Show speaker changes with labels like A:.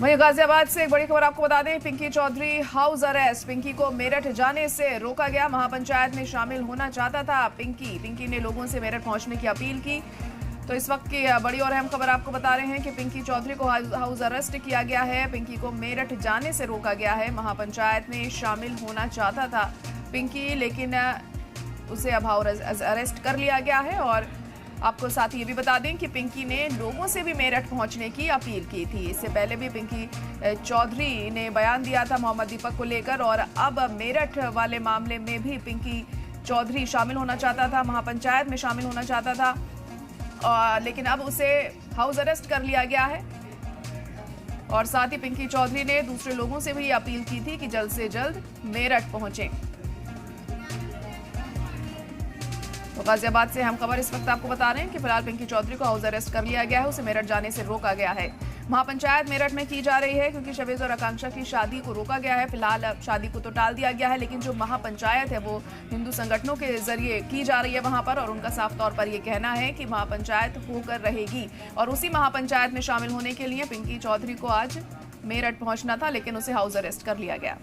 A: वहीं गाजियाबाद से एक बड़ी खबर आपको बता दें, पिंकी चौधरी हाउस अरेस्ट। पिंकी को मेरठ जाने से रोका गया। महापंचायत में शामिल होना चाहता था पिंकी ने लोगों से मेरठ पहुंचने की अपील की। तो इस वक्त की बड़ी और अहम खबर आपको बता रहे हैं कि पिंकी चौधरी को हाउस अरेस्ट किया गया है। पिंकी को मेरठ जाने से रोका गया है। महापंचायत में शामिल होना चाहता था पिंकी, लेकिन उसे अब हाउस अरेस्ट कर लिया गया है। और आपको साथ ही ये भी बता दें कि पिंकी ने लोगों से भी मेरठ पहुंचने की अपील की थी। इससे पहले भी पिंकी चौधरी ने बयान दिया था मोहम्मद दीपक को लेकर, और अब मेरठ वाले मामले में भी पिंकी चौधरी शामिल होना चाहता था, महापंचायत में शामिल होना चाहता था, लेकिन अब उसे हाउस अरेस्ट कर लिया गया है। और साथ ही पिंकी चौधरी ने दूसरे लोगों से भी अपील की थी कि जल्द से जल्द मेरठ पहुंचे। तो गाजियाबाद से हम खबर इस वक्त आपको बता रहे हैं कि फिलहाल पिंकी चौधरी को हाउस अरेस्ट कर लिया गया है। उसे मेरठ जाने से रोका गया है। महापंचायत मेरठ में की जा रही है क्योंकि शवेज और आकांक्षा की शादी को रोका गया है। फिलहाल शादी को तो टाल दिया गया है, लेकिन जो महापंचायत है वो हिंदू संगठनों के जरिए की जा रही है वहां पर, और उनका साफ तौर पर यह कहना है कि महापंचायत होकर रहेगी। और उसी महापंचायत में शामिल होने के लिए पिंकी चौधरी को आज मेरठ पहुंचना था, लेकिन उसे हाउस अरेस्ट कर लिया गया।